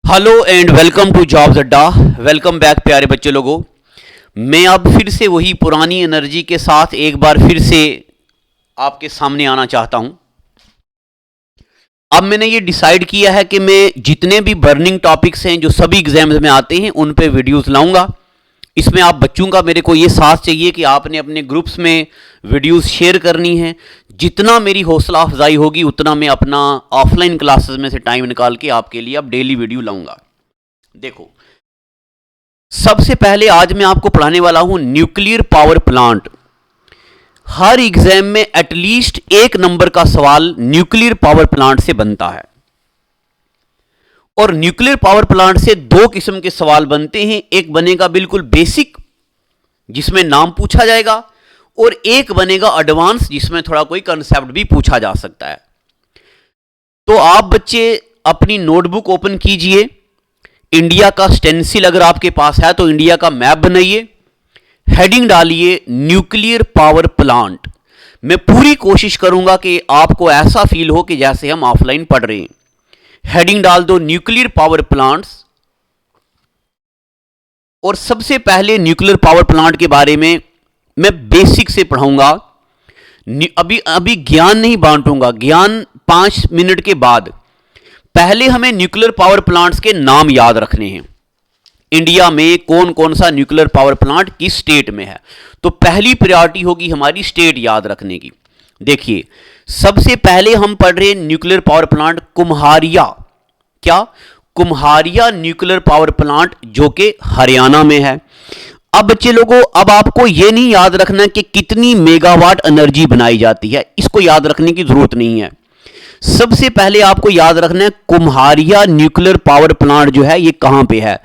Hello and welcome to Jobs Adda. Welcome back प्यारे बच्चे लोगों। मैं अब फिर से वही पुरानी एनर्जी के साथ एक बार फिर से आपके सामने आना चाहता हूं। अब मैंने ये डिसाइड किया है कि मैं जितने भी बर्निंग टॉपिक्स हैं जो सभी एग्जाम्स में आते हैं उन पे वीडियोस लाऊंगा। इसमें आप बच्चों का मेरे को ये साथ चाहिए कि आपने अपने ग्रुप्स में वीडियोस शेयर करनी है। जितना मेरी हौसला अफजाई होगी उतना मैं अपना ऑफलाइन क्लासेस में से टाइम निकाल के आपके लिए अब डेली वीडियो लाऊंगा। देखो, सबसे पहले आज मैं आपको पढ़ाने वाला हूं न्यूक्लियर पावर प्लांट। हर एग्जाम में एटलीस्ट एक नंबर का सवाल न्यूक्लियर पावर प्लांट से बनता है और न्यूक्लियर पावर प्लांट से दो किस्म के सवाल बनते हैं। एक बनेगा बिल्कुल बेसिक जिसमें नाम पूछा जाएगा और एक बनेगा एडवांस जिसमें थोड़ा कोई कंसेप्ट भी पूछा जा सकता है। तो आप बच्चे अपनी नोटबुक ओपन कीजिए, इंडिया का स्टेंसिल अगर आपके पास है तो इंडिया का मैप बनाइए, हेडिंग डालिए न्यूक्लियर पावर प्लांट। मैं पूरी कोशिश करूंगा कि आपको ऐसा फील हो कि जैसे हम ऑफलाइन पढ़ रहे हैं। हेडिंग डाल दो न्यूक्लियर पावर प्लांट्स और सबसे पहले न्यूक्लियर पावर प्लांट के बारे में मैं बेसिक से पढ़ाऊंगा। अभी ज्ञान नहीं बांटूंगा, ज्ञान 5 मिनट के बाद। पहले हमें न्यूक्लियर पावर प्लांट्स के नाम याद रखने हैं। इंडिया में कौन कौन सा न्यूक्लियर पावर प्लांट किस स्टेट में है, तो पहली प्रायोरिटी होगी हमारी स्टेट याद रखने की। देखिए, सबसे पहले हम पढ़ रहे हैं न्यूक्लियर पावर प्लांट कुम्हारिया। क्या? कुम्हारिया न्यूक्लियर पावर प्लांट जो कि हरियाणा में है। अब बच्चे लोगों, अब आपको यह नहीं याद रखना कि कितनी मेगावाट एनर्जी बनाई जाती है, इसको याद रखने की जरूरत नहीं है। सबसे पहले आपको याद रखना है कुम्हारिया न्यूक्लियर पावर प्लांट जो है ये कहां पे है।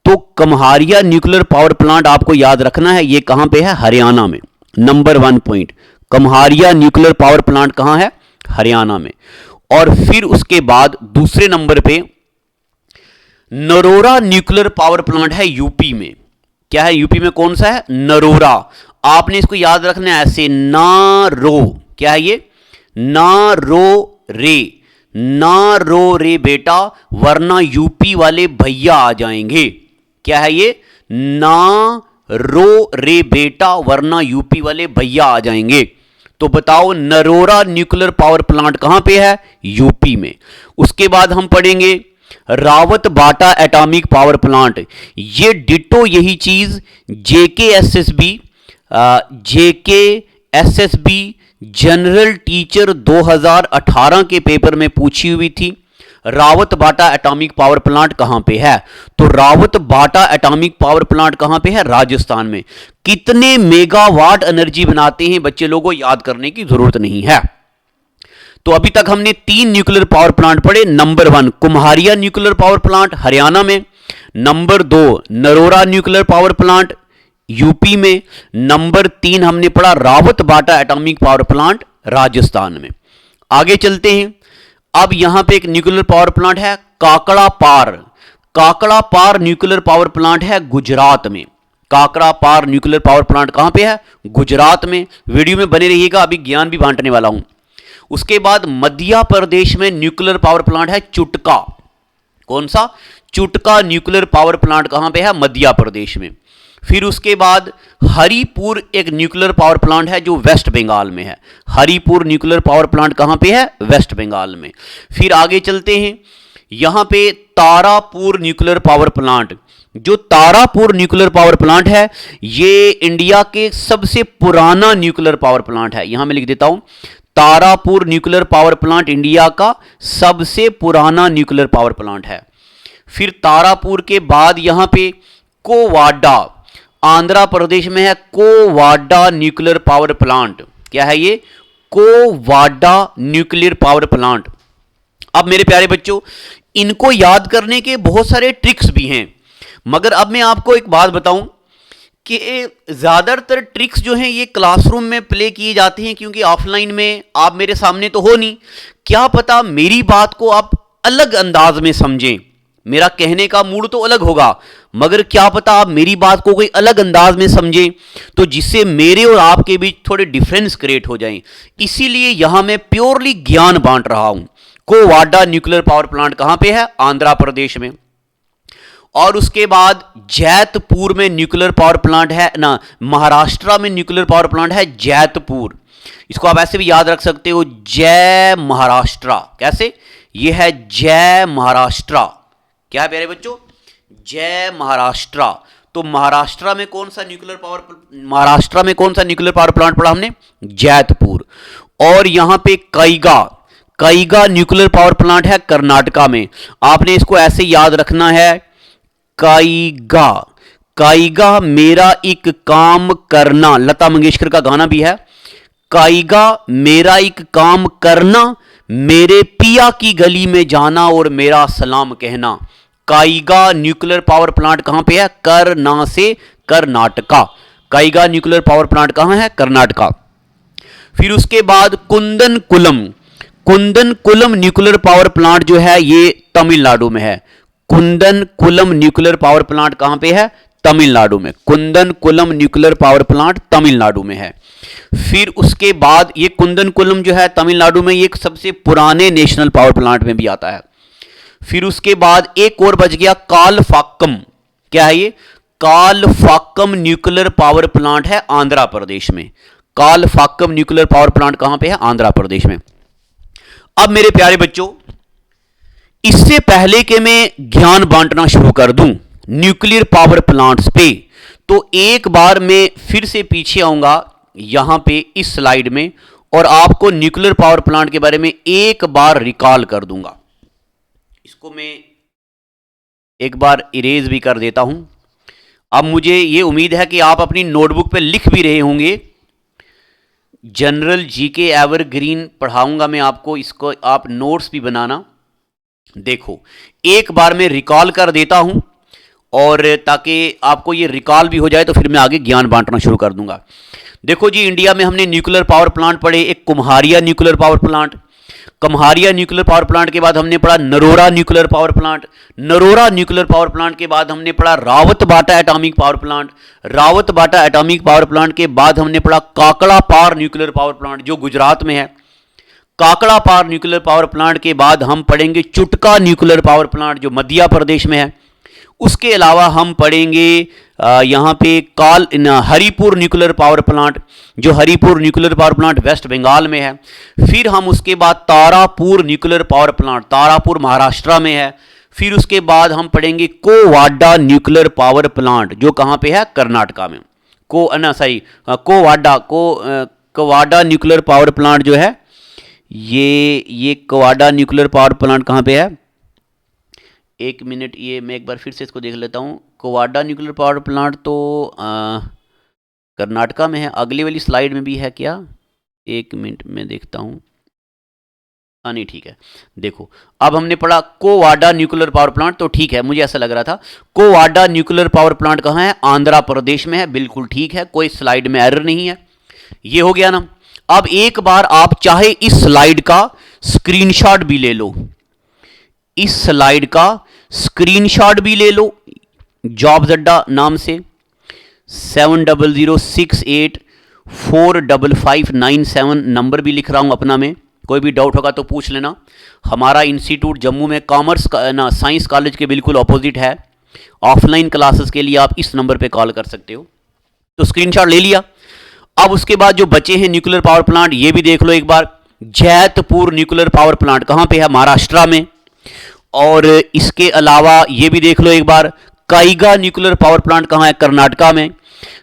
तो कुम्हारिया न्यूक्लियर पावर प्लांट आपको याद रखना है, ये कहां पे है? हरियाणा में। Number 1 point, Kumhariya nuclear power plant कहां है? हरियाणा में। और फिर उसके बाद दूसरे नंबर पे नरोरा न्यूक्लियर पावर प्लांट है यूपी में। क्या है? यूपी में कौन सा है? नरोरा। आपने इसको याद रखना है ऐसे, ना रो। क्या है ये? ना रो रे, ना रो रे बेटा, वरना यूपी वाले भैया आ जाएंगे। क्या है ये? ना रो रे बेटा, वरना यूपी वाले भैया आ जाएंगे। तो बताओ नरोरा न्यूक्लियर पावर प्लांट कहां पे है? यूपी में। उसके बाद हम पढ़ेंगे Rawat Bhata atomic power plant. ये डिटो यही चीज जेकेएसएसबी जनरल टीचर 2018 के पेपर में पूछी हुई थी। Rawat Bhata atomic power plant कहां पे है? तो Rawat Bhata atomic power plant कहां पे है? राजस्थान में। कितने मेगावाट एनर्जी बनाते हैं बच्चे लोगों, याद करने की जरूरत नहीं है। तो अभी तक हमने 3 न्यूक्लियर पावर प्लांट पढ़े। Number 1 Kumharia nuclear power plant Haryana में, number 2 Narora nuclear power plant UP में, नंबर 3 हमने पढ़ा Rawat Bhata atomic power plant Rajasthan में। आगे चलते हैं। अब यहां पे एक न्यूक्लियर पावर प्लांट है काकड़ा पार। काकड़ा पार न्यूक्लियर पावर प्लांट है गुजरात में। काकड़ा पार न्यूक्लियर पावर प्लांट कहां पे है? गुजरात में। वीडियो में बने रहिएगा, अभी ज्ञान भी बांटने वाला हूं। उसके बाद मध्य प्रदेश में न्यूक्लियर पावर प्लांट है चुटका। कौन सा? चुटका न्यूक्लियर पावर प्लांट कहां पे है? मध्य प्रदेश में। फिर उसके बाद हरिपुर एक न्यूक्लियर पावर प्लांट है जो वेस्ट बंगाल में है। हरिपुर न्यूक्लियर पावर प्लांट कहां पे है? वेस्ट बंगाल में। फिर आगे चलते हैं, यहां पे तारापुर न्यूक्लियर पावर प्लांट। जो तारापुर न्यूक्लियर पावर प्लांट है ये इंडिया के सबसे पुराना न्यूक्लियर पावर प्लांट है। यहां मैं लिख देता हूं, Tarapur nuclear power plant India का सबसे पुराना न्यूक्लियर पावर प्लांट है। फिर तारापुर के बाद यहां पे कोवाडा, आंध्र प्रदेश में है कोवाडा न्यूक्लियर पावर प्लांट। क्या है ये? कोवाडा न्यूक्लियर पावर प्लांट। अब मेरे प्यारे बच्चों, इनको याद करने के बहुत सारे ट्रिक्स भी हैं, मगर अब मैं आपको एक बात बताऊं कि ज्यादातर ट्रिक्स जो हैं ये क्लासरूम में प्ले किए जाते हैं, क्योंकि ऑफलाइन में आप मेरे सामने तो हो नहीं। क्या पता मेरी बात को आप अलग अंदाज में समझें। मेरा कहने का मूड तो अलग होगा, मगर क्या पता आप मेरी बात को कोई अलग अंदाज में समझें, तो जिससे मेरे और आपके बीच थोड़े डिफरेंस क्रिएट हो जाएं। इसीलिए यहां मैं प्योरली ज्ञान बांट रहा हूं। कोवाडा न्यूक्लियर पावर प्लांट कहां पे है? आंध्र प्रदेश में। और उसके बाद जैतपुर में न्यूक्लियर पावर प्लांट है ना, महाराष्ट्र में न्यूक्लियर पावर प्लांट है जैतपुर। इसको आप ऐसे भी याद रख सकते हो, जय महाराष्ट्र। कैसे? ये है जय महाराष्ट्र। क्या है प्यारे बच्चों? जय महाराष्ट्र। तो महाराष्ट्र में कौन सा न्यूक्लियर पावर प्लांट पढ़ा हमने? जैतपुर। और यहां पे कईगा न्यूक्लियर पावर प्लांट है कर्नाटका में। आपने इसको ऐसे याद रखना है, कईगा मेरा एक काम करना। लता मंगेशकर का गाना भी है, कईगा मेरा एक काम करना, मेरे पिया की गली में जाना और मेरा सलाम कहना। कईगा न्यूक्लियर पावर प्लांट कहां पे है? कर्नाटका। कईगा न्यूक्लियर पावर प्लांट कहां है? कर्नाटका। फिर उसके बाद कुंदनकुलम न्यूक्लियर पावर प्लांट जो है ये तमिलनाडु में है। कुंदनकुलम न्यूक्लियर पावर प्लांट कहां पे है? तमिलनाडु में। कुंदनकुलम न्यूक्लियर पावर प्लांट तमिलनाडु में है। फिर उसके बाद ये कुंदनकुलम जो है तमिलनाडु में, ये सबसे पुराने नेशनल पावर प्लांट में भी आता है। फिर उसके बाद एक और बच गया, कालफाक्कम। क्या है ये? कालफाक्कम न्यूक्लियर पावर प्लांट है आंध्र प्रदेश में। कालफाक्कम न्यूक्लियर पावर प्लांट कहां पे है? आंध्र प्रदेश में। अब मेरे प्यारे बच्चों, इससे पहले कि मैं ज्ञान बांटना शुरू कर दूं न्यूक्लियर पावर प्लांट्स पे, तो एक बार मैं फिर से पीछे आऊंगा यहां पे इस स्लाइड में, और आपको न्यूक्लियर पावर प्लांट के बारे में एक बार रिकॉल कर दूंगा। इसको मैं एक बार इरेज भी कर देता हूं। अब मुझे यह उम्मीद है कि आप अपनी नोटबुक पे लिख भी रहे होंगे। जनरल जीके एवरग्रीन पढ़ाऊंगा मैं आपको, इसको आप नोट्स भी बनाना। देखो, एक बार मैं रिकॉल कर देता हूं, और ताकि आपको ये रिकॉल भी हो जाए तो फिर मैं आगे ज्ञान बांटना शुरू कर दूंगा। देखो जी, इंडिया में हमने न्यूक्लियर पावर प्लांट पढ़े। एक Kumharia nuclear power plant, Kumharia nuclear power plant के बाद हमने पढ़ा Narora nuclear power plant. Narora nuclear power plant के बाद हमने पढ़ा Rawatbhata atomic power plant. Rawatbhata atomic power plant के बाद हमने पढ़ा काकड़ापार न्यूक्लियर पावर प्लांट जो गुजरात में है। काकड़ापार न्यूक्लियर पावर प्लांट के बाद हम पढ़ेंगे चुटका न्यूक्लियर पावर प्लांट जो मध्य प्रदेश में है। उसके अलावा हम पढ़ेंगे यहाँ पे हरिपुर न्यूक्लियर पावर प्लांट, जो Haripur nuclear power plant West Bengal में है। फिर हम उसके बाद Tarapur nuclear power plant, Tarapur Maharashtra में है। फिर उसके बाद हम पढ़ेंगे कोवाडा न्यूक्लियर पावर प्लांट जो कहाँ पे है? कर्नाटका में। कोवाडा न्यूक्लियर पावर प्लांट जो है ये कोवाडा न्यूक्लियर पावर प्लांट कहाँ पे है? एक मिनट, ये मैं एक बार फिर से इसको देख लेता हूँ। कोवाडा न्यूक्लियर पावर प्लांट तो कर्नाटका में है। अगली वाली स्लाइड में भी है क्या? एक मिनट मैं देखता हूँ। हाँ नहीं, ठीक है। देखो, अब हमने पढ़ा कोवाडा न्यूक्लियर पावर प्लांट, तो ठीक है, मुझे ऐसा लग रहा था। कोवाडा न्यूक्लियर पावर प्लांट कहाँ है? आंध्र प्रदेश में है। बिल्कुल ठीक है, कोई स्लाइड में एरर नहीं है। ये हो गया ना। अब एक बार आप चाहे इस स्लाइड का स्क्रीनशॉट भी ले लो, इस स्लाइड का स्क्रीनशॉट भी ले लो, जॉब्स अड्डा नाम से 7006845597 नंबर भी लिख रहा हूं अपना मैं। कोई भी डाउट होगा तो पूछ लेना। हमारा इंस्टीट्यूट जम्मू में कॉमर्स साइंस कॉलेज के बिल्कुल ऑपोजिट है। ऑफलाइन क्लासेस के लिए आप इस नंबर पे कॉल कर सकते हो। तो स्क्रीनशॉट ले लिया। अब उसके बाद जो बचे हैं न्यूक्लियर पावर प्लांट, ये भी देख लो एक बार। जैतपुर न्यूक्लियर पावर प्लांट कहाँ पे है? महाराष्ट्र में। और इसके अलावा ये भी देख लो एक बार, काइगा न्यूक्लियर पावर प्लांट कहाँ है? कर्नाटका में।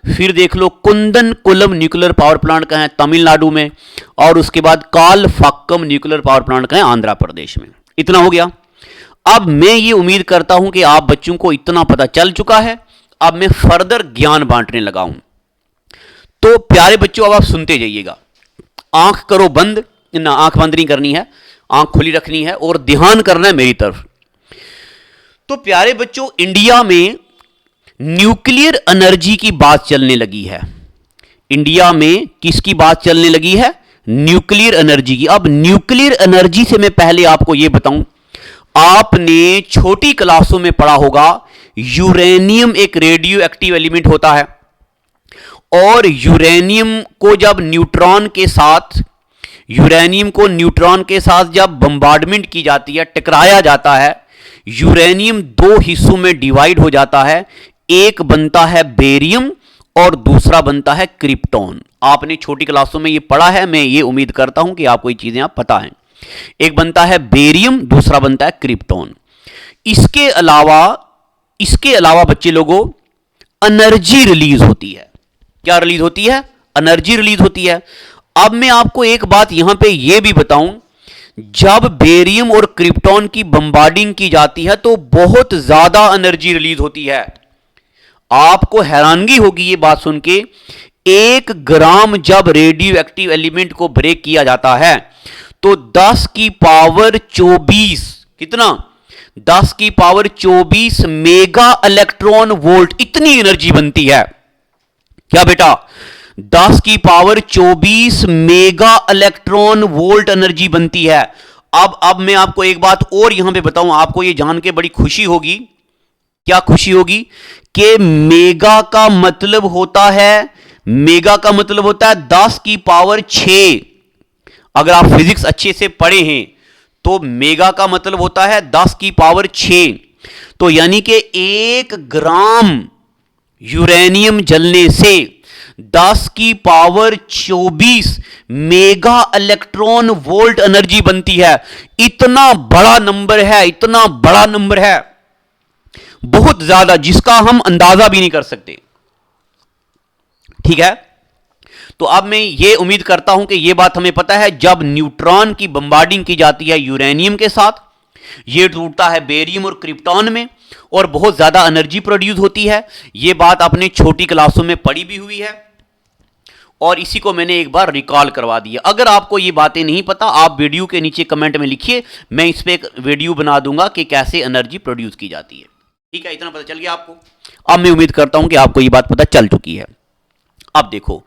फिर देख लो कुंदनकुलम न्यूक्लियर पावर प्लांट कहाँ है? तमिलनाडु में। और उसके बाद कालफाक्कम न्यूक्लियर पावर प्लांट कहाँ है? आंध्र प्रदेश में। इतना हो गया। अब मैं ये उम्मीद करता हूं कि आप बच्चों को इतना पता चल चुका है। अब मैं फर्दर ज्ञान बांटने लगा हूं। तो प्यारे बच्चों, अब आप सुनते जाइएगा। आंख करो बंद, ना आंख बंद नहीं करनी है, आंख खुली रखनी है और ध्यान करना है मेरी तरफ। तो प्यारे बच्चों, इंडिया में न्यूक्लियर एनर्जी की बात चलने लगी है। इंडिया में किसकी बात चलने लगी है? न्यूक्लियर एनर्जी की। अब न्यूक्लियर एनर्जी से मैं पहले आपको यह बताऊं, आपने छोटी क्लासों में पढ़ा होगा यूरेनियम एक रेडियो एक्टिव एलिमेंट होता है, और यूरेनियम को जब न्यूट्रॉन के साथ जब बम्बार्डमेंट की जाती है, टकराया जाता है, यूरेनियम दो हिस्सों में डिवाइड हो जाता है, एक बनता है बेरियम और दूसरा बनता है क्रिप्टॉन। आपने छोटी क्लासों में ये पढ़ा है, मैं ये उम्मीद करता हूं कि आपको ये चीजें आप पता हैं। एक बनता है बेरियम, दूसरा बनता है क्रिप्टॉन। इसके अलावा बच्चे लोगों एनर्जी रिलीज होती है। क्या रिलीज होती है? एनर्जी रिलीज होती है। अब मैं आपको एक बात यहां पे यह भी बताऊं, जब बेरियम और क्रिप्टॉन की बम्बार्डिंग की जाती है तो बहुत ज्यादा एनर्जी रिलीज होती है। आपको हैरानगी होगी ये बात सुन के, 1 ग्राम जब रेडियो एक्टिव एलिमेंट को ब्रेक किया जाता है तो 10 की पावर 24, कितना? 10 की पावर 24 मेगा इलेक्ट्रॉन वोल्ट, इतनी एनर्जी बनती है। क्या बेटा? 10 की power 24 mega electron volt energy बनती है। अब मैं आपको एक बात और यहां पे बताऊं, आपको ये जान के बड़ी खुशी होगी। क्या खुशी होगी? कि मेगा का मतलब होता है 10 की पावर 6। अगर आप फिजिक्स अच्छे से पढ़े हैं तो मेगा का मतलब होता है 10 की पावर 6। तो यानी कि 1 ग्राम यूरेनियम जलने से 10 की power 24 mega electron volt energy बनती है। इतना बड़ा नंबर है, इतना बड़ा नंबर है, बहुत ज्यादा, जिसका हम अंदाजा भी नहीं कर सकते। ठीक है, तो अब मैं ये उम्मीद करता हूं कि ये बात हमें पता है, जब न्यूट्रॉन की बम्बार्डिंग की जाती है यूरेनियम के साथ, ये टूटता है बेरियम और क्रिप्टॉन में और बहुत ज्यादा एनर्जी प्रोड्यूस होती है। ये बात आपने छोटी क्लासों में पढ़ी भी हुई है और इसी को मैंने एक बार रिकॉल करवा दिया। अगर आपको ये बातें नहीं पता, आप वीडियो के नीचे कमेंट में लिखिए, मैं इस पर एक वीडियो बना दूंगा कि कैसे एनर्जी प्रोड्यूस की जाती है। ठीक है, इतना पता चल गया आपको। अब मैं उम्मीद करता हूं कि आपको ये बात पता चल चुकी है। अब देखो,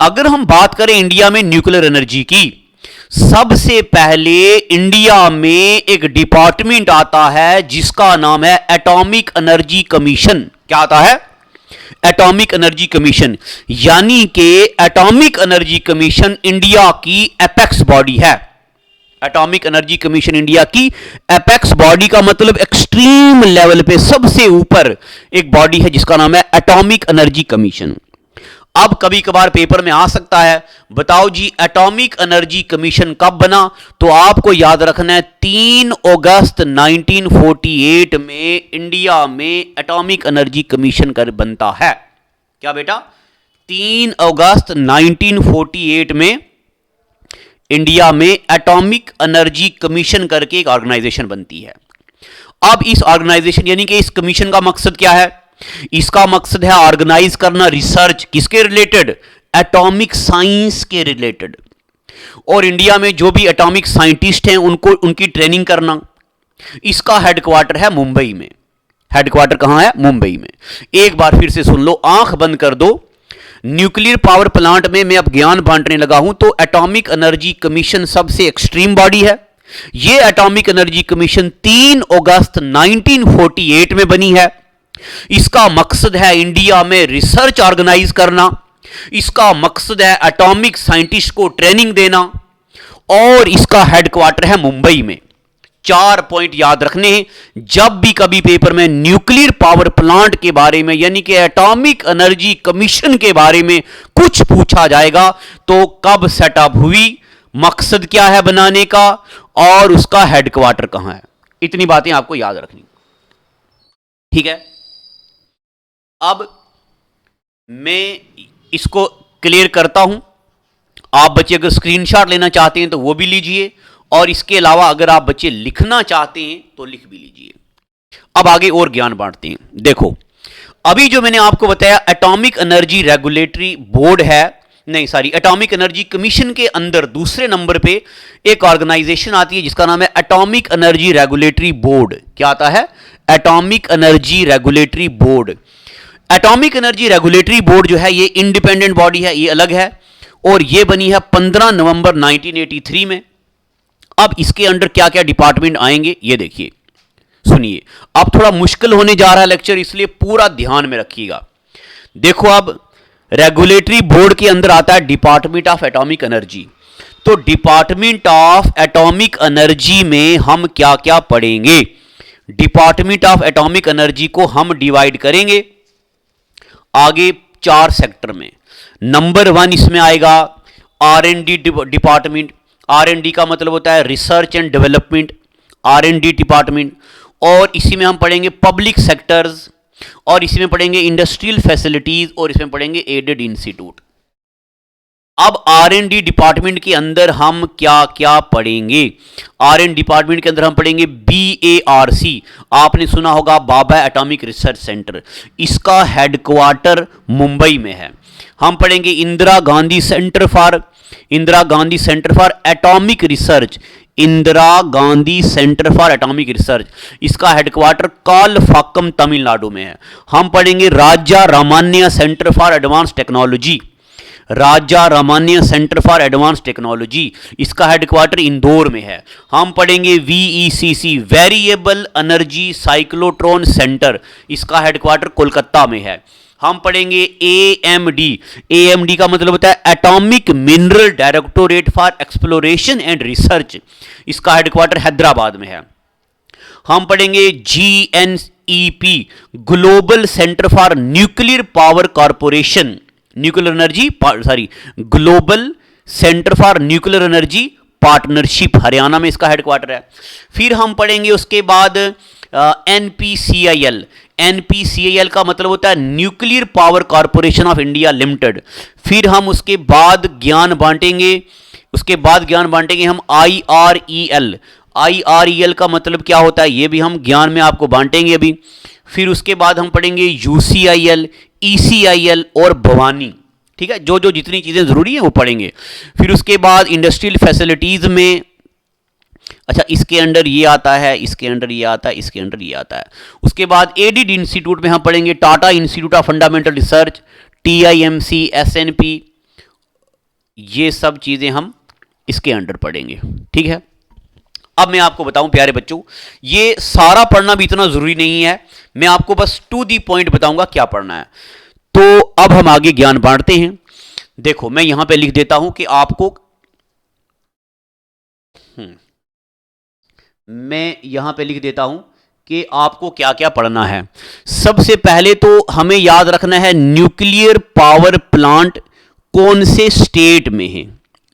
अगर हम बात करें इंडिया में न्यूक्लियर एनर्जी की, सबसे पहले इंडिया में एक डिपार्टमेंट आता है जिसका नाम है एटॉमिक एनर्जी कमीशन। क्या आता है? Atomic energy commission. यानी कि एटॉमिक एनर्जी कमीशन इंडिया की एपेक्स बॉडी है। एटॉमिक एनर्जी कमीशन इंडिया की एपेक्स बॉडी का मतलब एक्सट्रीम लेवल पे सबसे ऊपर एक बॉडी है जिसका नाम है एटॉमिक एनर्जी कमीशन। अब कभी कभार पेपर में आ सकता है, बताओ जी एटॉमिक एनर्जी कमीशन कब बना? तो आपको याद रखना है 3 अगस्त 1948 में इंडिया में एटॉमिक एनर्जी कमीशन कर बनता है। क्या बेटा? 3 अगस्त 1948 में इंडिया में एटॉमिक एनर्जी कमीशन करके एक ऑर्गेनाइजेशन बनती है। अब इस ऑर्गेनाइजेशन यानी कि इस कमीशन का मकसद क्या है? इसका मकसद है ऑर्गेनाइज करना रिसर्च, किसके रिलेटेड? एटॉमिक साइंस के रिलेटेड। और इंडिया में जो भी एटॉमिक साइंटिस्ट हैं उनको उनकी ट्रेनिंग करना। इसका हेडक्वार्टर है मुंबई में। हेडक्वार्टर कहां है? मुंबई में। एक बार फिर से सुन लो, आंख बंद कर दो। न्यूक्लियर पावर प्लांट में मैं अब ज्ञान बांटने लगा हूं, तो एटॉमिक एनर्जी कमीशन सबसे एक्सट्रीम बॉडी है। यह एटॉमिक एनर्जी कमीशन 3 अगस्त 1948 में बनी है। इसका मकसद है इंडिया में रिसर्च ऑर्गेनाइज करना। इसका मकसद है एटॉमिक साइंटिस्ट को ट्रेनिंग देना और इसका हेडक्वार्टर है मुंबई में। 4 पॉइंट याद रखने हैं जब भी कभी पेपर में न्यूक्लियर पावर प्लांट के बारे में यानी कि एटॉमिक एनर्जी कमीशन के बारे में कुछ पूछा जाएगा तो कब सेटअप हुई, मकसद क्या है बनाने का और उसका हेडक्वार्टर कहां है। इतनी बातें आपको याद रखनी। ठीक है, अब मैं इसको क्लियर करता हूं। आप बच्चे अगर स्क्रीनशॉट लेना चाहते हैं तो वो भी लीजिए और इसके अलावा अगर आप बच्चे लिखना चाहते हैं तो लिख भी लीजिए। अब आगे और ज्ञान बांटते हैं। देखो, अभी जो मैंने आपको बताया एटॉमिक एनर्जी रेगुलेटरी बोर्ड है, नहीं सॉरी, एटॉमिक एनर्जी कमीशन के अंदर दूसरे नंबर पे एक ऑर्गेनाइजेशन आती है जिसका नाम है एटॉमिक एनर्जी रेगुलेटरी बोर्ड। क्या आता है? Atomic energy regulatory board. Atomic energy regulatory board जो है ये इंडिपेंडेंट बॉडी है, ये अलग है और ये बनी है 15 नवंबर 1983 में। अब इसके अंडर क्या क्या डिपार्टमेंट आएंगे ये देखिए, सुनिए। अब थोड़ा मुश्किल होने जा रहा है लेक्चर, इसलिए पूरा ध्यान में रखिएगा। देखो, अब रेगुलेटरी बोर्ड के अंदर आता है डिपार्टमेंट ऑफ एटॉमिक एनर्जी। तो डिपार्टमेंट ऑफ एटॉमिक एनर्जी में हम क्या क्या पढ़ेंगे? डिपार्टमेंट ऑफ एटॉमिक एनर्जी को हम डिवाइड करेंगे आगे 4 सेक्टर में। नंबर 1 इसमें आएगा R&D डिपार्टमेंट। R&D का मतलब होता है research and development, R&D department. और इसी में हम पढ़ेंगे पब्लिक सेक्टर्स, और इसी में पढ़ेंगे इंडस्ट्रियल फैसिलिटीज, और इसमें पढ़ेंगे एडेड इंस्टीट्यूट। अब R&D डिपार्टमेंट के अंदर हम क्या क्या पढ़ेंगे? R&D डिपार्टमेंट के अंदर हम पढ़ेंगे BARC, आपने सुना होगा बाबा एटॉमिक रिसर्च सेंटर, इसका हेडक्वार्टर मुंबई में है। हम पढ़ेंगे Indira Gandhi centre for atomic research, Indira Gandhi centre for atomic research, इसका हेडक्वार्टर कालफाक्कम तमिलनाडु में है। हम पढ़ेंगे Raja Ramanna centre for advance technology, Raja Ramanna centre for advance technology, इसका हेडक्वार्टर इंदौर में है। हम पढ़ेंगे VECC variable energy cyclotron centre, इसका हेडक्वार्टर कोलकाता में है। हम पढ़ेंगे AMD का मतलब होता है atomic mineral directorate for exploration and research, इसका हेडक्वार्टर हैदराबाद में है। हम पढ़ेंगे GNEP global centre for nuclear power corporation, global centre for nuclear energy partnership, Haryana में इसका हेडक्वार्टर है। फिर हम पढ़ेंगे उसके बाद NPCIL का मतलब होता है nuclear power corporation of India limited. फिर हम उसके बाद ज्ञान बांटेंगे हम IREL का मतलब क्या होता है ये भी हम ज्ञान में आपको बांटेंगे अभी। फिर उसके बाद हम पढ़ेंगे UCIL, ECIL और भवानी, ठीक है, जो जितनी चीजें जरूरी है वो पढ़ेंगे। फिर उसके बाद इंडस्ट्रियल फैसिलिटीज में, अच्छा इसके अंडर ये आता है, इसके अंडर ये आता है, इसके अंडर ये आता है। उसके बाद एडेड इंस्टीट्यूट में हम पढ़ेंगे Tata institute of fundamental research, TIMC, SNP, ये सब चीजें हम इसके अंडर पढ़ेंगे, ठीक है। अब मैं आपको बताऊं प्यारे बच्चों, ये सारा पढ़ना भी इतना जरूरी नहीं है, मैं आपको बस टू दी पॉइंट बताऊंगा क्या पढ़ना है। तो अब हम आगे ज्ञान बांटते हैं। देखो मैं यहां पे लिख देता हूं कि आपको, मैं यहां पे लिख देता हूं कि आपको क्या क्या पढ़ना है। सबसे पहले तो हमें याद रखना है न्यूक्लियर पावर प्लांट कौन से स्टेट में है,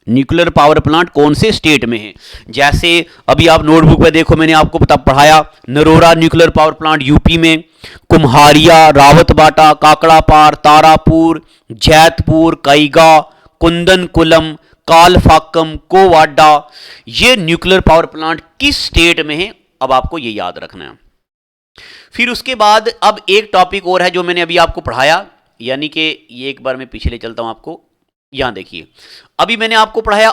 न्यूक्लियर पावर प्लांट कौन से स्टेट में है। जैसे अभी आप नोटबुक पे देखो, मैंने आपको पढ़ाया Narora nuclear power plant UP में, कुम्हारिया, रावतबाटा, काकड़ापार, तारापुर, जैतपुर, काइगा, कुंदनकुलम, कालफाक्कम, कोवाडा, ये न्यूक्लियर पावर प्लांट किस स्टेट में है, अब आपको ये याद रखना है। फिर उसके बाद अब एक टॉपिक और है जो मैंने अभी आपको पढ़ाया, यानी कि ये एक बार मैं पीछे चलता हूं आपको, यहां देखिए अभी मैंने आपको पढ़ाया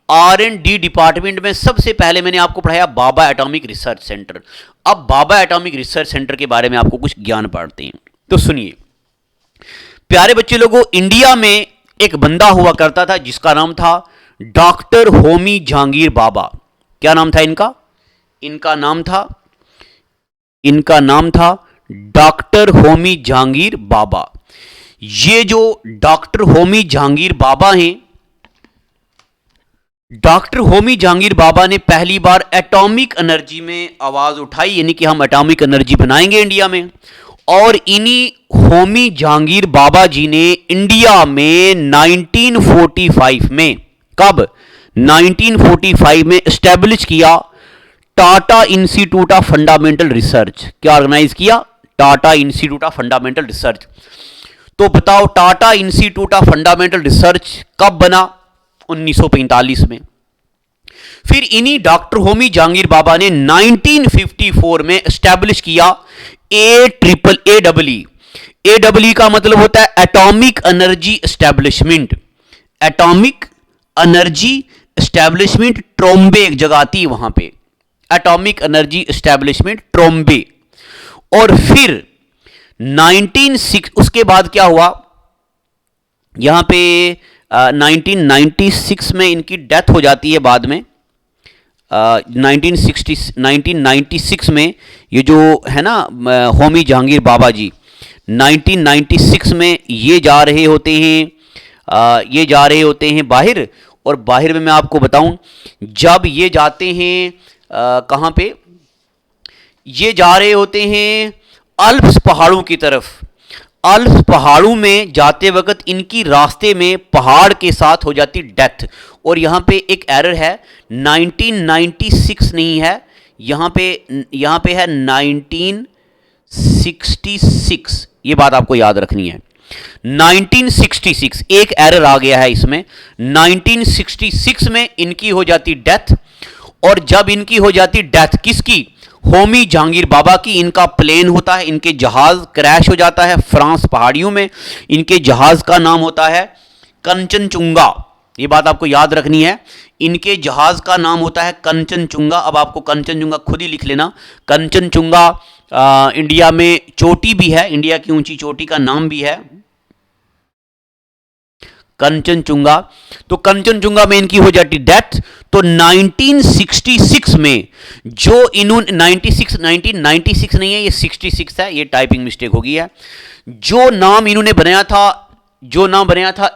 R&D डिपार्टमेंट में सबसे पहले मैंने आपको पढ़ाया बाबा एटॉमिक रिसर्च सेंटर। अब बाबा एटॉमिक रिसर्च सेंटर के बारे में आपको कुछ ज्ञान बांटते हैं, तो सुनिए प्यारे बच्चे लोगों, इंडिया में एक बंदा हुआ करता था जिसका नाम था डॉक्टर होमी जहांगीर बाबा। क्या नाम था इनका? इनका नाम था डॉक्टर होमी जहांगीर बाबा। ये जो डॉक्टर होमी जहांगीर बाबा हैं, डॉक्टर होमी जहांगीर बाबा ने पहली बार एटॉमिक एनर्जी में आवाज उठाई, यानी कि हम एटॉमिक एनर्जी बनाएंगे इंडिया में। और इन्हीं होमी जहांगीर बाबा जी ने इंडिया में 1945 में, कब? 1945 में एस्टेब्लिश किया Tata institute of fundamental research. क्या ऑर्गेनाइज किया? Tata institute of fundamental research. तो बताओ Tata institute of fundamental research कब बना? 1945 में। फिर इन्हीं डॉक्टर होमी जहांगीर बाबा ने 1954 में एस्टैब्लिश किया AEEE। AEE का मतलब होता है atomic energy establishment. Atomic energy establishment Trombe एक जगह आती है वहां पे, एटॉमिक एनर्जी एस्टैब्लिशमेंट ट्रोम्बे। और फिर 1906 उसके बाद क्या हुआ यहां पे 1996 में इनकी डेथ हो जाती है बाद में। 1996 में ये जो है ना होमी जहांगीर बाबा जी, 1996 में ये जा रहे होते हैं बाहर। और बाहर में मैं आपको बताऊं, जब ये जाते हैं कहां पे, ये जा रहे होते हैं अल्प्स पहाड़ों की तरफ। अल्प्स पहाड़ों में जाते वक्त इनकी रास्ते में पहाड़ के साथ हो जाती डेथ। और यहाँ पे एक एरर है, 1996 नहीं है, यहाँ पे है 1966। ये बात आपको याद रखनी है, 1966 एक एरर आ गया है इसमें। 1966 में इनकी हो जाती डेथ। और जब इनकी हो जाती डेथ, किसकी? होमी जहांगीर बाबा की। इनका प्लेन होता है, इनके जहाज क्रैश हो जाता है फ्रांस पहाड़ियों में। इनके जहाज का नाम होता है कंचनजुंगा। ये बात आपको याद रखनी है, इनके जहाज का नाम होता है कंचनजुंगा। अब आपको कंचनजुंगा खुद ही लिख लेना। कंचनजुंगा इंडिया में चोटी भी है, इंडिया की ऊंची चोटी का नाम भी है कंचनजुंगा। तो कंचनजुंगा में इनकी हो जाती डेथ। तो 1966 में जो इन्होंने 1996 नहीं है, ये 66 है, ये टाइपिंग मिस्टेक हो गई है। जो नाम इन्होंने बनाया था,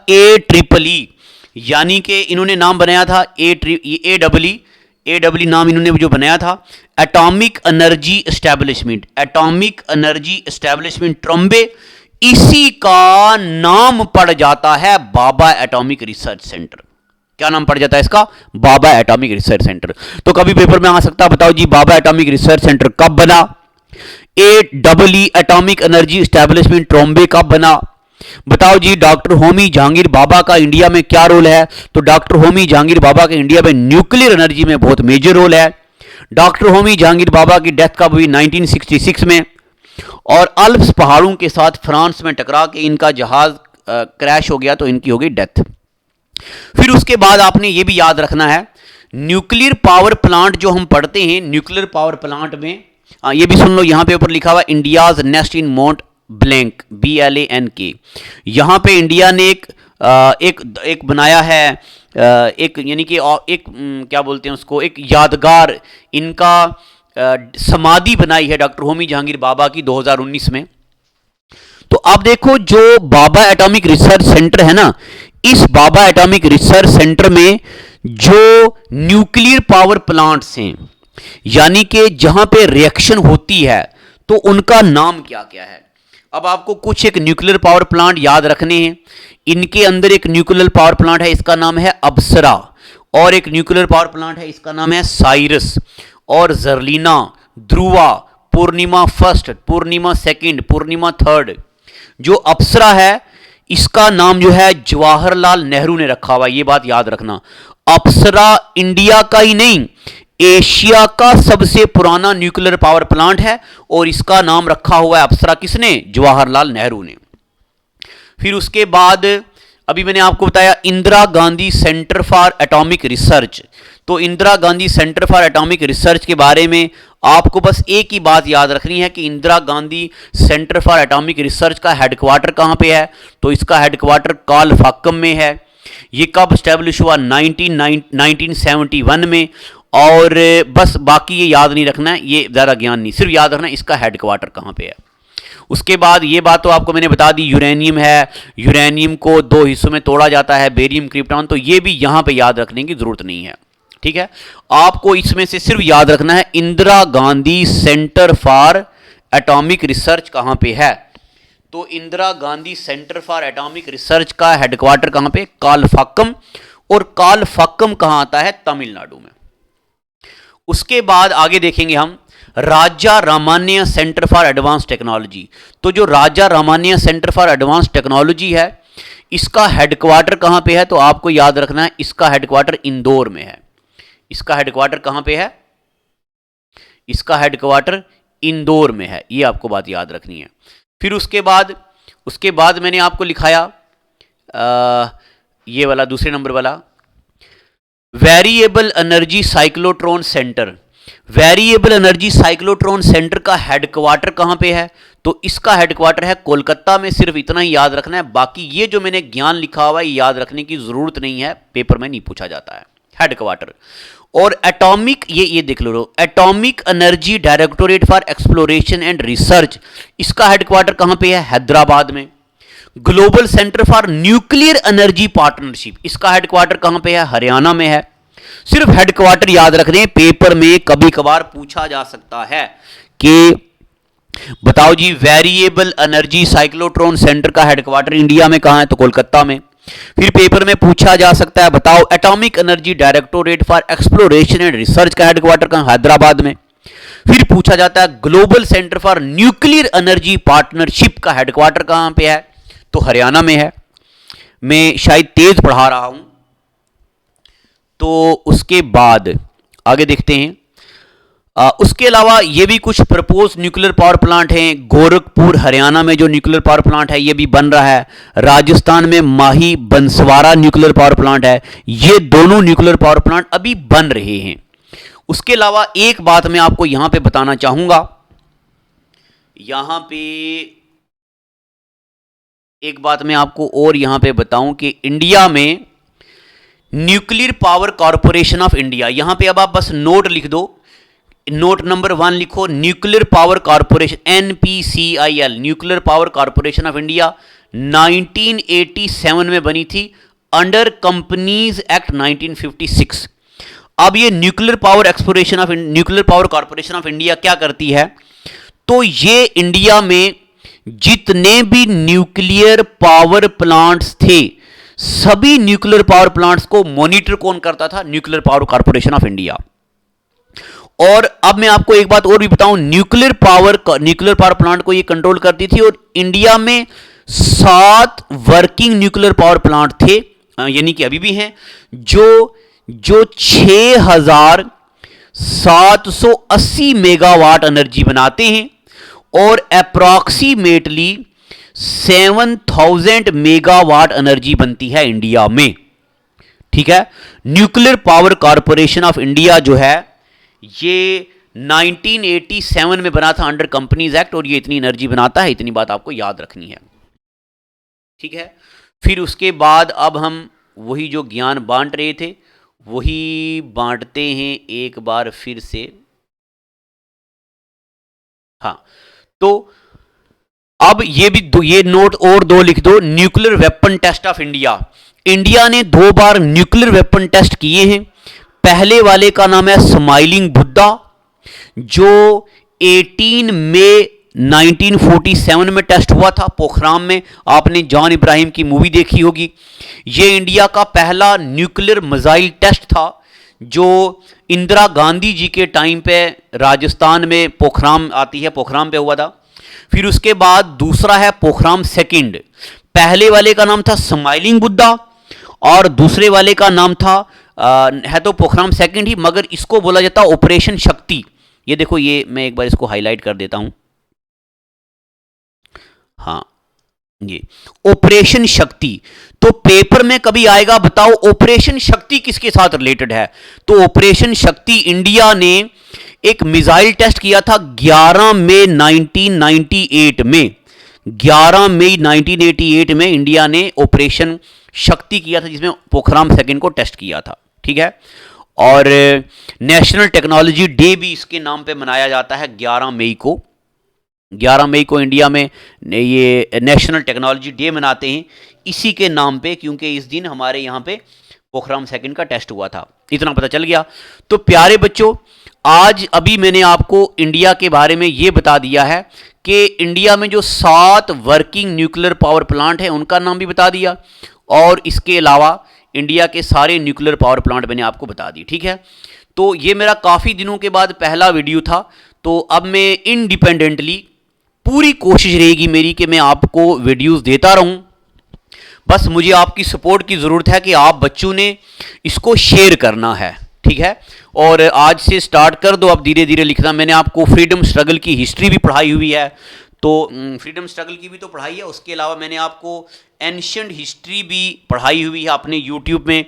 AEEE, यानी कि इन्होंने नाम बनाया था AEE नाम इन्होंने जो बनाया था, एटॉमिक एनर्जी एस्टेब्लिशमेंट ट्रॉम्बे। इसी का नाम पड़ जाता है बाबा एटॉमिक रिसर्च सेंटर। क्या नाम पड़ जाता है इसका? बाबा एटॉमिक रिसर्च सेंटर। तो कभी पेपर में आ सकता है, बताओ जी बाबा एटॉमिक रिसर्च सेंटर कब बना? AEE atomic energy establishment Trombay कब बना? बताओ जी डॉक्टर होमी जहांगीर बाबा का इंडिया में क्या रोल है? तो डॉक्टर होमी जहांगीर बाबा का इंडिया में न्यूक्लियर एनर्जी में बहुत मेजर रोल है। डॉक्टर होमी जहांगीर बाबा की डेथ कब हुई? 1966 में। और अल्प्स पहाड़ों के साथ फ्रांस में टकरा के इनका जहाज क्रैश हो गया, तो इनकी हो गई डेथ। फिर उसके बाद आपने ये भी याद रखना है, न्यूक्लियर पावर प्लांट जो हम पढ़ते हैं, न्यूक्लियर पावर प्लांट में ये भी सुन लो, यहां पे ऊपर लिखा हुआ इंडियाज नेस्ट इन माउंट ब्लैंक, BLANK। यहां पे इंडिया ने एक बनाया है, एक यानी कि एक क्या बोलते हैं उसको, एक यादगार इनका समाधि बनाई है डॉक्टर होमी जहांगीर बाबा की 2019 में। तो आप देखो जो बाबा एटॉमिक रिसर्च सेंटर है ना, इस बाबा एटॉमिक रिसर्च सेंटर में जो न्यूक्लियर पावर प्लांट्स हैं, यानी कि जहां पे रिएक्शन होती है, तो उनका नाम क्या क्या है। अब आपको कुछ एक न्यूक्लियर पावर प्लांट याद रखने हैं। इनके अंदर एक न्यूक्लियर पावर प्लांट है, इसका नाम है अप्सरा। और एक न्यूक्लियर पावर प्लांट है, इसका नाम है साइरस। और जर्लिना, ध्रुवा, पूर्णिमा फर्स्ट, पूर्णिमा सेकंड, पूर्णिमा थर्ड। जो अप्सरा है, इसका नाम जो है जवाहरलाल नेहरू ने रखा हुआ, ये बात याद रखना। अप्सरा इंडिया का ही नहीं, एशिया का सबसे पुराना न्यूक्लियर पावर प्लांट है, और इसका नाम रखा हुआ है अप्सरा, किसने? जवाहरलाल नेहरू ने। फिर उसके बाद अभी मैंने आपको बताया Indira Gandhi centre for atomic research. तो Indira Gandhi centre for atomic research के बारे में आपको बस एक ही बात याद रखनी है कि Indira Gandhi centre for atomic research का हेडक्वार्टर कहाँ पे है? तो इसका हेडक्वार्टर कालफाक्कम में है। ये कब स्टैब्लिश हुआ? 1971 में। और बस बाकी ये याद नहीं रखना है, ये ज़्यादा ज्ञान नहीं, सिर्फ याद रखना है इसका हेडक्वार्टर कहाँ पे है। उसके बाद ये बात तो आपको मैंने बता दी, यूरेनियम है, यूरेनियम को 2 हिस्सों में तोड़ा जाता है, बेरियम, क्रिप्टॉन। तो ये भी यहाँ पे याद रखने की जरूरत नहीं है, ठीक है। आपको इसमें से सिर्फ याद रखना है Indira Gandhi centre for atomic research कहाँ पे है। तो Indira Gandhi centre for atomic research का हेडक्वार्टर कहाँ पे? कालफाक्कम। और कालफाक्कम कहाँ आता है? तमिलनाडु में। उसके बाद आगे देखेंगे हम राजा Ramanna centre for advance technology. तो जो राजा Ramanna centre for advance technology है, इसका हेडक्वार्टर कहां पे है? तो आपको याद रखना है इसका हेडक्वार्टर इंदौर में है। इसका हेडक्वार्टर कहां पे है? इसका हेडक्वार्टर इंदौर में है, ये आपको बात याद रखनी है। फिर उसके बाद मैंने आपको लिखाया ये वाला दूसरे नंबर वाला variable energy cyclotron centre. Variable energy cyclotron centre का हेडक्वार्टर कहां पे है? तो इसका हेडक्वार्टर है कोलकाता में। सिर्फ इतना ही याद रखना है, बाकी ये जो मैंने ज्ञान लिखा हुआ है याद रखने की जरूरत नहीं है, पेपर में नहीं पूछा जाता है। हेडक्वार्टर और एटॉमिक, ये देख लो, atomic energy directorate for exploration and research, इसका हेडक्वार्टर कहां पे है? हैदराबाद में। Global centre for nuclear energy partnership, इसका हेडक्वार्टर कहां पे है? हरियाणा में है। सिर्फ हेडक्वार्टर याद रखने, पेपर में कभी कभार पूछा जा सकता है कि बताओ जी वेरिएबल एनर्जी साइक्लोट्रॉन सेंटर का हेडक्वार्टर इंडिया में कहां है? तो कोलकाता में। फिर पेपर में पूछा जा सकता है, बताओ atomic energy directorate for exploration and research का हेडक्वार्टर कहां? हैदराबाद में। फिर पूछा जाता है global centre for nuclear energy partnership का हेडक्वार्टर कहां पे है? तो हरियाणा में है। मैं शायद तेज पढ़ा रहा हूं, तो उसके बाद आगे देखते हैं। उसके अलावा ये भी कुछ प्रपोज न्यूक्लियर पावर प्लांट हैं। गोरखपुर हरियाणा में जो न्यूक्लियर पावर प्लांट है ये भी बन रहा है। राजस्थान में माही बंसवाड़ा न्यूक्लियर पावर प्लांट है। ये दोनों न्यूक्लियर पावर प्लांट अभी बन रहे हैं। उसके अलावा एक बात मैं आपको यहां पे बताना चाहूंगा, यहां पे एक बात मैं आपको और यहां पे बताऊं कि इंडिया में nuclear power corporation of India, यहां पे अब आप बस नोट लिख दो, नोट नंबर 1 लिखो, nuclear power corporation NPCIL, nuclear power corporation of India 1987 में बनी थी अंडर कंपनीज एक्ट 1956। अब ये nuclear power exploration of nuclear power corporation of India क्या करती है? तो ये इंडिया में जितने भी न्यूक्लियर पावर प्लांट्स थे, सभी न्यूक्लियर पावर प्लांट्स को मॉनिटर कौन करता था? Nuclear power corporation of India. और अब मैं आपको एक बात और भी बताऊं, न्यूक्लियर पावर प्लांट को ये कंट्रोल करती थी। और इंडिया में 7 वर्किंग न्यूक्लियर पावर प्लांट थे, यानी कि अभी भी हैं, जो 6780 मेगावाट एनर्जी बनाते हैं और अप्रॉक्सीमेटली 7000 मेगावाट एनर्जी बनती है इंडिया में। ठीक है, nuclear power corporation of India जो है ये 1987 में बना था अंडर कंपनीज एक्ट, और ये इतनी एनर्जी बनाता है, इतनी बात आपको याद रखनी है। ठीक है, फिर उसके बाद अब हम वही जो ज्ञान बांट रहे थे वही बांटते हैं एक बार फिर से। हाँ, तो अब ये नोट और 2 लिख दो। Nuclear weapon test of India, India ने 2 बार न्यूक्लियर वेपन टेस्ट किए हैं। पहले वाले का नाम है स्माइलिंग बुद्धा, जो 18 मई 1947 में टेस्ट हुआ था पोखराम में। आपने जॉन इब्राहिम की मूवी देखी होगी। यह इंडिया का पहला न्यूक्लियर मिसाइल टेस्ट था, जो इंदिरा गांधी जी के टाइम पे राजस्थान में पोखराम आती है, पोखराम पे हुआ था। फिर उसके बाद दूसरा है पोखराम सेकंड। पहले वाले का नाम था स्माइलिंग बुद्धा और दूसरे वाले का नाम था है तो पोखराम सेकंड ही, मगर इसको बोला जाता है ऑपरेशन शक्ति। ये देखो, ये मैं एक बार इसको हाईलाइट कर देता हूं। हाँ, ये ऑपरेशन शक्ति। तो पेपर में कभी आएगा, बताओ ऑपरेशन शक्ति किसके साथ रिलेटेड है? तो ऑपरेशन शक्ति इंडिया ने एक मिसाइल टेस्ट किया था 11 मई 1998 में। 11 मई 1988 में इंडिया ने ऑपरेशन शक्ति किया था, जिसमें पोखराम सेकंड को टेस्ट किया था। ठीक है, और नेशनल टेक्नोलॉजी डे भी इसके नाम पे मनाया जाता है 11 मई को। 11 मई को इंडिया में ये नेशनल टेक्नोलॉजी डे मनाते हैं इसी के नाम पे, क्योंकि इस दिन हमारे यहाँ पे पोखराम सेकंड का टेस्ट हुआ था। इतना पता चल गया। तो प्यारे बच्चों, आज अभी मैंने आपको इंडिया के बारे में ये बता दिया है कि इंडिया में जो 7 वर्किंग न्यूक्लियर पावर प्लांट हैं उनका नाम भी बता दिया, और इसके अलावा इंडिया के सारे न्यूक्लियर पावर प्लांट मैंने आपको बता दी। ठीक है, तो ये मेरा काफ़ी दिनों के बाद पहला वीडियो था। तो अब मैं इंडिपेंडेंटली पूरी कोशिश रहेगी मेरी कि मैं आपको वीडियोस देता रहूं। बस मुझे आपकी सपोर्ट की ज़रूरत है कि आप बच्चों ने इसको शेयर करना है। ठीक है, और आज से स्टार्ट कर दो अब धीरे धीरे लिखना। मैंने आपको फ्रीडम स्ट्रगल की हिस्ट्री भी पढ़ाई हुई है, तो फ्रीडम स्ट्रगल की भी तो पढ़ाई है। उसके अलावा मैंने आपको एंशिएंट हिस्ट्री भी पढ़ाई हुई है अपने यूट्यूब में।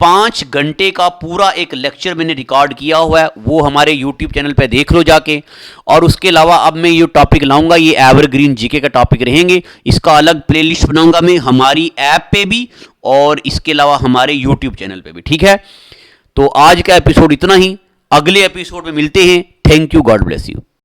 5 घंटे का पूरा एक लेक्चर मैंने रिकॉर्ड किया हुआ है, वो हमारे यूट्यूब चैनल पे देख लो जाके। और उसके अलावा अब मैं ये टॉपिक लाऊंगा, ये एवरग्रीन जीके का टॉपिक रहेंगे। इसका अलग प्लेलिस्ट बनाऊंगा मैं हमारी ऐप पे भी, और इसके अलावा हमारे यूट्यूब चैनल पे भी। ठीक है, तो आज का एपिसोड इतना ही। अगले एपिसोड में मिलते हैं। Thank you, God bless you.